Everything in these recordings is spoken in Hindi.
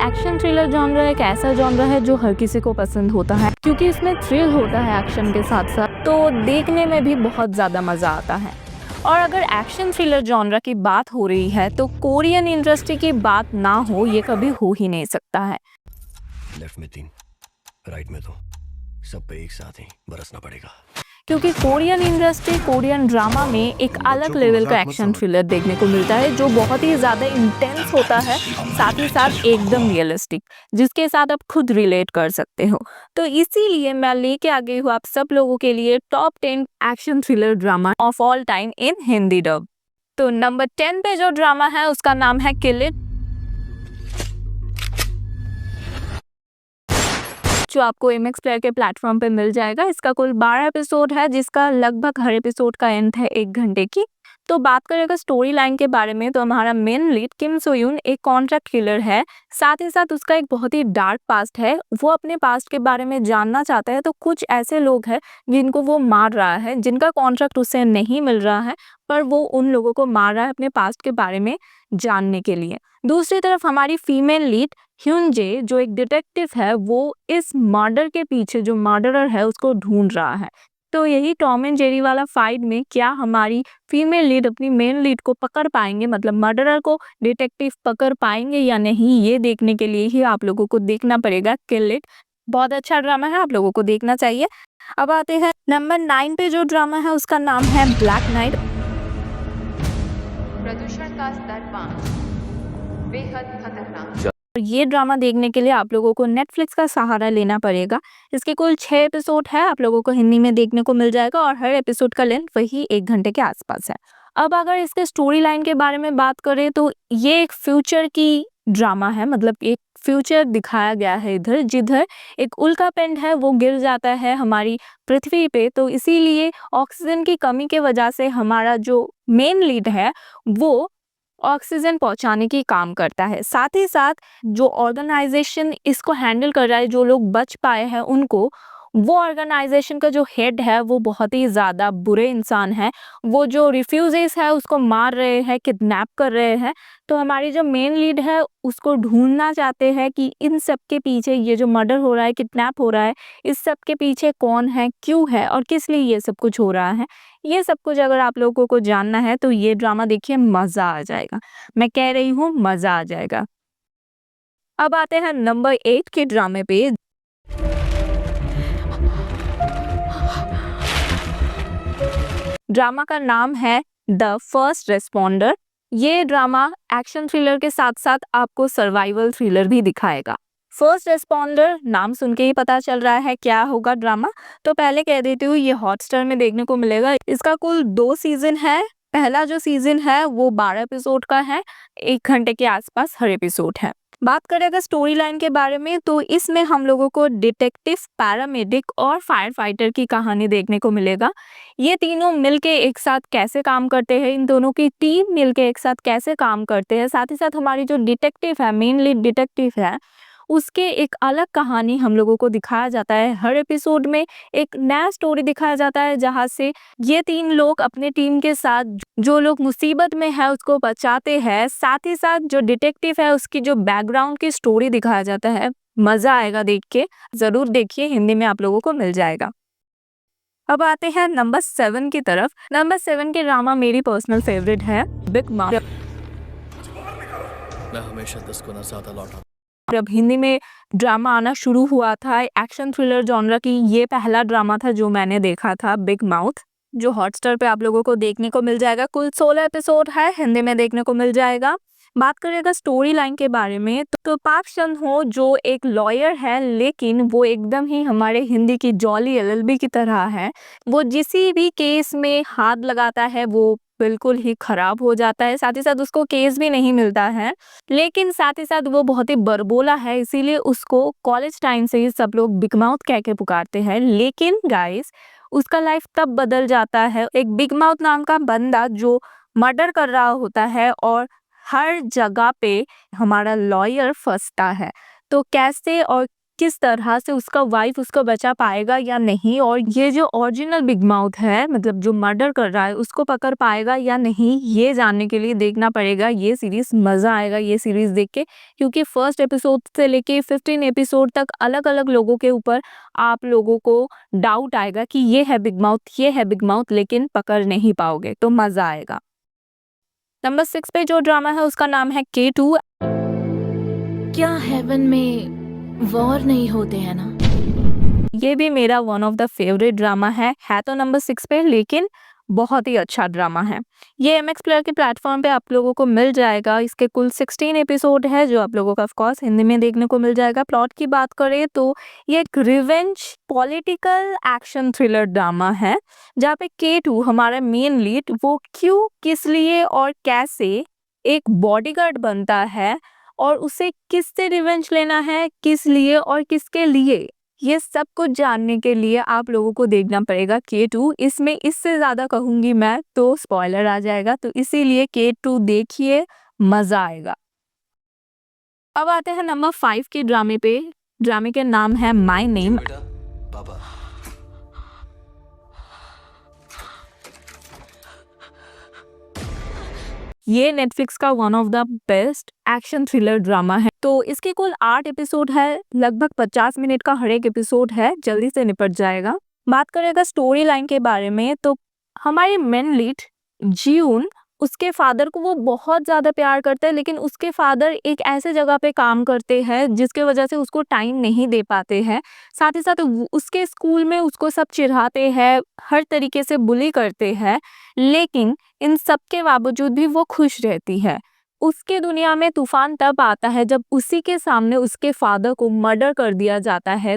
एक्शन थ्रिलर जॉनर एक ऐसा जॉनर है जो हर किसी को पसंद होता है, क्योंकि इसमें थ्रिल होता है एक्शन के साथ साथ, तो देखने में भी बहुत ज़्यादा मज़ा आता है। और अगर एक्शन थ्रिलर जॉनर की बात हो रही है तो कोरियन इंडस्ट्री की बात ना हो ये कभी हो ही नहीं सकता है। लेफ्ट में 3, राइट में 2, सब पे एक साथ ही बरसना पड़ेगा। क्योंकि कोरियन इंडस्ट्री कोरियन ड्रामा में एक अलग लेवल का एक्शन थ्रिलर देखने को मिलता है जो बहुत ही ज़्यादा इंटेंस होता है, साथ ही साथ एकदम रियलिस्टिक, जिसके साथ आप खुद रिलेट कर सकते हो। तो इसीलिए मैं लेके आ गई हूँ आप सब लोगों के लिए top 10 action thriller drama of all time in Hindi dub. तो नंबर 10 पे जो ड्रामा है उसका नाम है किल इट, जो आपको एमएक्स प्लेयर के प्लेटफॉर्म पे मिल जाएगा। इसका कुल 12 एपिसोड है, जिसका लगभग हर एपिसोड का एंड है 1 घंटे की। तो बात करें अगर स्टोरी लाइन के बारे में, तो हमारा मेन लीड किम सो यून एक कॉन्ट्रैक्ट किलर है, साथ ही साथ उसका एक बहुत ही डार्क पास्ट है। वो अपने पास्ट के बारे में जानना चाहता है, तो कुछ ऐसे लोग हैं जिनको वो मार रहा है, जिनका कॉन्ट्रैक्ट उससे नहीं मिल रहा है, पर वो उन लोगों को मार रहा है अपने पास्ट के बारे में जानने के लिए। दूसरी तरफ हमारी फीमेल लीड ह्यूनजे, जो एक डिटेक्टिव है, वो इस मर्डर के पीछे जो मर्डरर है उसको ढूंढ रहा है। तो यही टॉम एंड जेरी वाला फाइट में क्या हमारी फीमेल लीड अपनी मेन लीड को पकड़ पाएंगे, मतलब मर्डरर को डिटेक्टिव पकड़ पाएंगे या नहीं, ये देखने के लिए ही आप लोगों को देखना पड़ेगा किल इट। बहुत अच्छा ड्रामा है, आप लोगों को देखना चाहिए। अब आते हैं नंबर 9 पे जो ड्रामा है उसका नाम है ब्लैक नाइट। प्रदूषण का स्तर 5 बेहद खतरनाक। और ये ड्रामा देखने के लिए आप लोगों को नेटफ्लिक्स का सहारा लेना पड़ेगा। इसके कुल 6 एपिसोड है, आप लोगों को हिंदी में देखने को मिल जाएगा और हर एपिसोड का लेंथ वही 1 घंटे के आसपास है। अब अगर इसके स्टोरी लाइन के बारे में बात करें तो ये एक फ्यूचर की ड्रामा है, मतलब एक फ्यूचर दिखाया गया है इधर, जिधर एक उल्कापिंड है वो गिर जाता है हमारी पृथ्वी पे। तो इसीलिए ऑक्सीजन की कमी के वजह से हमारा जो मेन लीड है वो ऑक्सीजन पहुंचाने की काम करता है। साथ ही साथ जो ऑर्गेनाइजेशन इसको हैंडल कर रहा है, जो लोग बच पाए हैं उनको, वो ऑर्गेनाइजेशन का जो हेड है वो बहुत ही ज़्यादा बुरे इंसान है। वो जो रिफ्यूजीज है उसको मार रहे हैं, किडनैप कर रहे हैं। तो हमारी जो मेन लीड है उसको ढूंढना चाहते हैं कि इन सब के पीछे, ये जो मर्डर हो रहा है, किडनैप हो रहा है, इस सब के पीछे कौन है, क्यों है और किस लिए ये सब कुछ हो रहा है। ये सब कुछ अगर आप लोगों को जानना है तो ये ड्रामा देखिए, मज़ा आ जाएगा। मैं कह रही हूँ मज़ा आ जाएगा। अब आते हैं नंबर 8 के ड्रामे पे। ड्रामा का नाम है द फर्स्ट रेस्पॉन्डर। ये ड्रामा एक्शन थ्रिलर के साथ साथ आपको सर्वाइवल थ्रिलर भी दिखाएगा। फर्स्ट रेस्पॉन्डर नाम सुन के ही पता चल रहा है क्या होगा ड्रामा। तो पहले कह देती हूँ ये हॉटस्टार में देखने को मिलेगा। इसका कुल 2 सीजन है। पहला जो सीजन है वो 12 एपिसोड का है, 1 घंटे के आसपास हर एपिसोड है। बात करें अगर स्टोरी लाइन के बारे में, तो इसमें हम लोगों को डिटेक्टिव, पैरामेडिक और फायर फाइटर की कहानी देखने को मिलेगा। ये तीनों मिलके एक साथ कैसे काम करते हैं, इन दोनों की टीम मिलके एक साथ कैसे काम करते हैं, साथ ही साथ हमारी जो डिटेक्टिव है, मेन लीड डिटेक्टिव है, उसके एक अलग कहानी हम लोगों को दिखाया जाता है। हर एपिसोड में एक नया स्टोरी दिखाया जाता है, जहाँ से ये 3 लोग अपने टीम के साथ जो लोग मुसीबत में है उसको बचाते हैं। साथ ही साथ जो डिटेक्टिव है उसकी जो बैकग्राउंड की स्टोरी दिखाया जाता है। मज़ा आएगा देख के, ज़रूर देखिए, हिंदी में आप लोगों को मिल जाएगा। अब आते हैं नंबर 7 की तरफ। नंबर 7 के ड्रामा मेरी पर्सनल फेवरेट है बिग माउथ। मैं हमेशा 10 गुना ज्यादा लौटा। जब हिंदी में ड्रामा आना शुरू हुआ था एक्शन थ्रिलर जॉनर की, ये पहला ड्रामा था जो मैंने देखा था, बिग माउथ, जो हॉटस्टार पे आप लोगों को देखने को मिल जाएगा। कुल 16 एपिसोड है, हिंदी में देखने को मिल जाएगा। बात करेगा स्टोरी लाइन के बारे में, तो पार्क चं हो जो एक लॉयर है, लेकिन वो एकदम ही हमारे हिंदी की जॉली एलएलबी की तरह है। वो जिसी भी केस में हाथ लगाता है वो बिल्कुल ही खराब हो जाता है, साथ ही साथ उसको केस भी नहीं मिलता है। लेकिन साथ ही साथ वो बहुत ही बरबोला है, इसीलिए उसको कॉलेज टाइम से ही सब लोग बिग माउथ कह के पुकारते हैं। लेकिन गाइस, उसका लाइफ तब बदल जाता है। एक बिग माउथ नाम का बंदा जो मर्डर कर रहा होता है और हर जगह पे हमारा लॉयर फंसता है। तो कैसे और किस तरह से उसका वाइफ उसको बचा पाएगा या नहीं, और ये जो ओरिजिनल बिग माउथ है, मतलब जो मर्डर कर रहा है, उसको पकड़ पाएगा या नहीं, ये जानने के लिए देखना पड़ेगा ये सीरीज। मज़ा आएगा ये सीरीज देख के, क्योंकि फर्स्ट एपिसोड से लेके 15 एपिसोड तक अलग अलग लोगों के ऊपर आप लोगों को डाउट आएगा कि ये है बिग माउथ, ये है बिग माउथ, लेकिन पकड़ नहीं पाओगे, तो मज़ा आएगा। नंबर 6 पे जो ड्रामा है उसका नाम है K2। क्या हेवन में वॉर नहीं होते हैं ना? ये भी मेरा one of the favourite drama है तो नंबर 6 पे, लेकिन बहुत ही अच्छा ड्रामा है। ये MX प्लेयर के प्लेटफॉर्म पे आप लोगों को मिल जाएगा। इसके कुल 16 एपिसोड है, जो आप लोगों को ऑफ कोर्स हिंदी में देखने को मिल जाएगा। प्लॉट की बात करें तो ये एक revenge political action thriller drama है, जहाँ पे K2 हमारा मेन लीड वो क्यों, किस लिए और कैसे एक बॉडीगार्ड बनता है, और उसे किससे रिवेंज लेना है, किस लिए और किसके लिए, ये सब कुछ जानने के लिए आप लोगों को देखना पड़ेगा K2। इसमें इससे ज़्यादा कहूँगी मैं तो स्पॉइलर आ जाएगा, तो इसीलिए K2 देखिए, मज़ा आएगा। अब आते हैं नंबर 5 के ड्रामे पे। ड्रामे के नाम है माई नेम। बेटा पापा ये नेटफ्लिक्स का one of the best action thriller drama है। तो इसके कुल 8 एपिसोड है, लगभग 50 मिनट का हर एक एपिसोड है, जल्दी से निपट जाएगा। बात करेगा स्टोरी लाइन के बारे में, तो हमारी मेन लीड जीउन, उसके फादर को वो बहुत ज़्यादा प्यार करता है, लेकिन उसके फादर एक ऐसे जगह पे काम करते हैं जिसके वजह से उसको टाइम नहीं दे पाते हैं। साथ ही साथ उसके स्कूल में उसको सब चिढ़ाते हैं, हर तरीके से बुली करते हैं, लेकिन इन सब के बावजूद भी वो खुश रहती है। उसके दुनिया में तूफान तब आता है जब उसी के सामने उसके फादर को मर्डर कर दिया जाता है,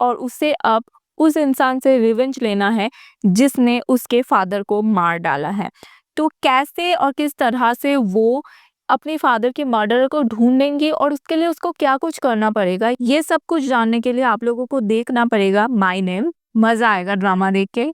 और उसे अब उस इंसान से रिवेंज लेना है जिसने उसके फादर को मार डाला है। तो कैसे और किस तरह से वो अपने फादर के मर्डर को ढूंढेंगे और उसके लिए उसको क्या कुछ करना पड़ेगा, ये सब कुछ जानने के लिए आप लोगों को देखना पड़ेगा माई नेम। मज़ा आएगा ड्रामा देख के।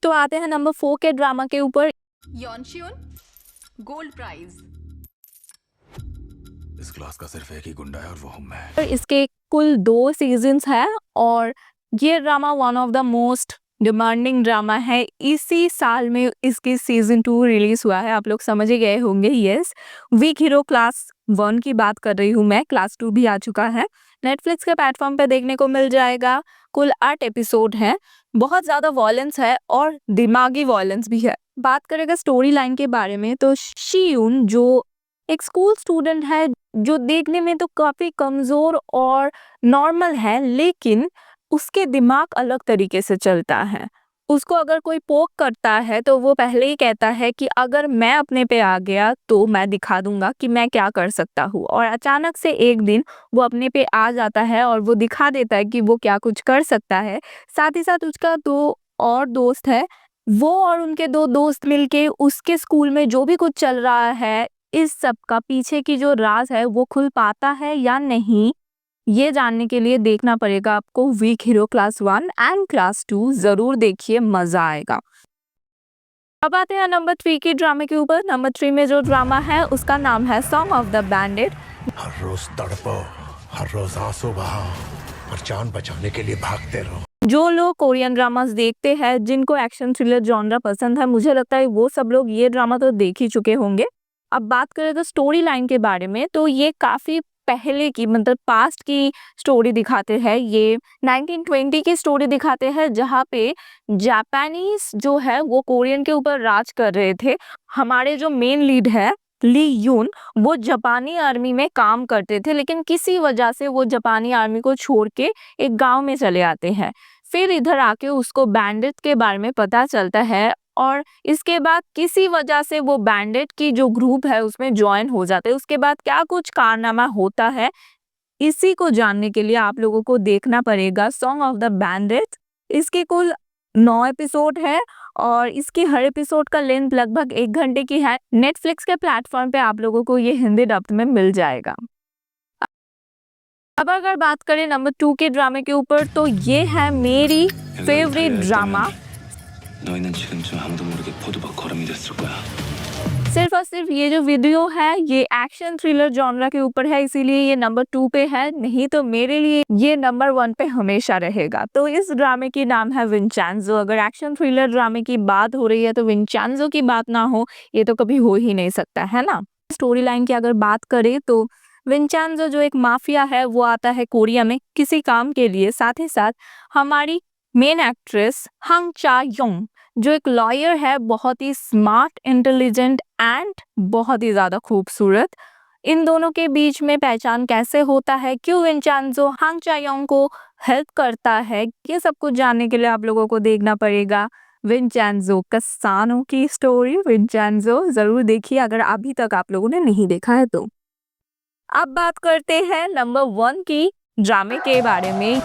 तो आते हैं नंबर 4 के ड्रामा के ऊपर। यॉनशियन गोल्ड प्राइज। इस क्लास का सिर्फ एक ही गुंडा है और वो हूं मैं। और इसके कुल 2 सीजन्स हैं, और ये drama one of the most demanding drama है। इसी साल में इसकी सीजन 2 रिलीज हुआ है, आप लोग समझ ही गए होंगे। यस, वीक हीरो क्लास 1 की बात कर रही हूँ मैं, क्लास 2 भी आ चुका है। नेटफ्लिक्स के प्लेटफॉर्म पे देखने को मिल जाएगा। कुल 8 एपिसोड हैं। बहुत ज़्यादा वॉयलेंस है और दिमागी वॉयलेंस भी है। बात करेगा स्टोरी लाइन के बारे में, तो शियून जो एक स्कूल स्टूडेंट है, जो देखने में तो काफ़ी कमज़ोर और नॉर्मल है, लेकिन उसके दिमाग अलग तरीके से चलता है। उसको अगर कोई पोक करता है तो वो पहले ही कहता है कि अगर मैं अपने पे आ गया तो मैं दिखा दूंगा कि मैं क्या कर सकता हूँ, और अचानक से एक दिन वो अपने पे आ जाता है और वो दिखा देता है कि वो क्या कुछ कर सकता है। साथ ही साथ उसका 2 और दोस्त है, वो और उनके 2 दोस्त मिलके उसके स्कूल में जो भी कुछ चल रहा है, इस सब का पीछे की जो राज है वो खुल पाता है या नहीं, ये जानने के लिए देखना पड़ेगा आपको week hero class 1 and class 2। जरूर देखिए, मजा आएगा। अब आते हैं नंबर 3 के ड्रामे के ऊपर। नंबर 3 में जो ड्रामा है उसका नाम है सॉन्ग ऑफ द बैंडिट। हर रोज तड़पो, हर रोज आंसू बहाओ और जान बचाने के लिए भागते रहो। जो लोग कोरियन ड्रामास देखते हैं, जिनको एक्शन थ्रिलर जॉनरा पसंद है, मुझे लगता है वो सब लोग ये ड्रामा तो देख ही चुके होंगे। अब बात करें तो स्टोरी लाइन के बारे में, तो ये काफ़ी पहले की, मतलब पास्ट की स्टोरी दिखाते हैं। ये 1920 की स्टोरी दिखाते हैं, जहाँ पे जापानीज जो है वो कोरियन के ऊपर राज कर रहे थे। हमारे जो मेन लीड है ली यून, वो जापानी आर्मी में काम करते थे, लेकिन किसी वजह से वो जापानी आर्मी को छोड़ के एक गांव में चले आते हैं। फिर इधर आके उसको बैंडिट के बारे में पता चलता है, और इसके बाद किसी वजह से वो बैंडिट की जो ग्रुप है उसमें ज्वाइन हो जाते हैं। उसके बाद क्या कुछ कारनामा होता है, इसी को जानने के लिए आप लोगों को देखना पड़ेगा सॉन्ग ऑफ द बैंडिट। इसके कुल 9 एपिसोड है, और इसकी हर एपिसोड का लेंथ लगभग 1 घंटे की है। नेटफ्लिक्स के प्लेटफॉर्म पे आप लोगों को ये हिंदी डब्ड में मिल जाएगा। अब अगर बात करें नंबर 2 के ड्रामे के ऊपर, तो ये है मेरी फेवरेट ड्रामा 너희는 지금쯤 아무도 모르게 포도박 거름이 됐을 거야. सिर्फ और सिर्फ ये जो वीडियो है ये एक्शन थ्रिलर जॉनरा के ऊपर है, इसीलिए ये नंबर 2 पे है, नहीं तो मेरे लिए ये नंबर 1 पे हमेशा रहेगा। तो इस ड्रामे की नाम है विंचेंजो। अगर एक्शन थ्रिलर ड्रामे की बात हो रही है तो विंचेंजो की बात ना हो ये तो कभी हो ही नहीं सकता, है ना। स्टोरी लाइन की अगर बात करें तो विंचेंजो जो एक माफिया है वो आता है कोरिया में किसी काम के लिए। साथ ही साथ हमारी मेन एक्ट्रेस हंग चा योंग जो एक लॉयर है, बहुत ही स्मार्ट, इंटेलिजेंट एंड बहुत ही ज्यादा खूबसूरत। इन दोनों के बीच में पहचान कैसे होता है, क्यों विंचेंजो हंग चा योंग को हेल्प करता है, ये सब कुछ जानने के लिए आप लोगों को देखना पड़ेगा विंचेंजो कसानो की स्टोरी। विंचेंजो जरूर देखिए अगर अभी तक आप लोगों ने नहीं देखा है तो। अब बात करते हैं नंबर 1 की ड्रामे के बारे में।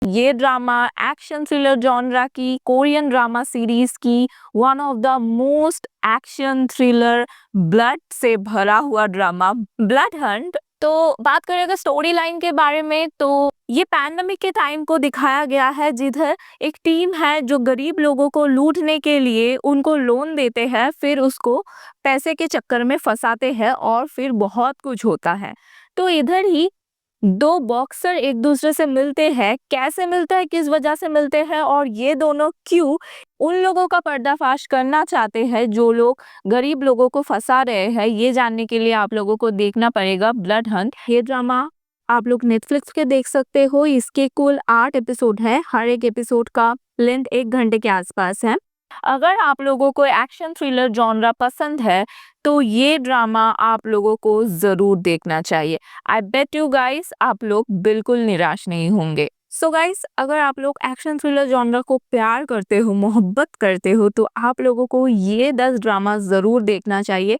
ये ड्रामा एक्शन थ्रिलर जॉनरा की कोरियन ड्रामा सीरीज की one of the most action thriller blood से भरा हुआ ड्रामा ब्लड हंट। तो बात करें अगर स्टोरी लाइन के बारे में तो ये पैंडेमिक के टाइम को दिखाया गया है, जिधर एक टीम है जो गरीब लोगों को लूटने के लिए उनको लोन देते हैं, फिर उसको पैसे के चक्कर में फंसाते हैं और फिर बहुत कुछ होता है। तो इधर ही 2 बॉक्सर एक दूसरे से मिलते हैं, कैसे मिलते हैं, किस वजह से मिलते हैं और ये दोनों क्यों उन लोगों का पर्दाफाश करना चाहते हैं जो लोग गरीब लोगों को फंसा रहे हैं, ये जानने के लिए आप लोगों को देखना पड़ेगा ब्लड हंट। ये ड्रामा आप लोग नेटफ्लिक्स पे देख सकते हो। इसके कुल 8 एपिसोड है, हर एक एपिसोड का लेंथ 1 घंटे के आसपास है। अगर आप लोगों को एक्शन थ्रिलर जॉनरा पसंद है तो ये ड्रामा आप लोगों को जरूर देखना चाहिए। आई बेट यू गाइस आप लोग बिल्कुल निराश नहीं होंगे। सो गाइस अगर आप लोग एक्शन थ्रिलर जॉनरा को प्यार करते हो, मोहब्बत करते हो तो आप लोगों को ये 10 ड्रामा जरूर देखना चाहिए।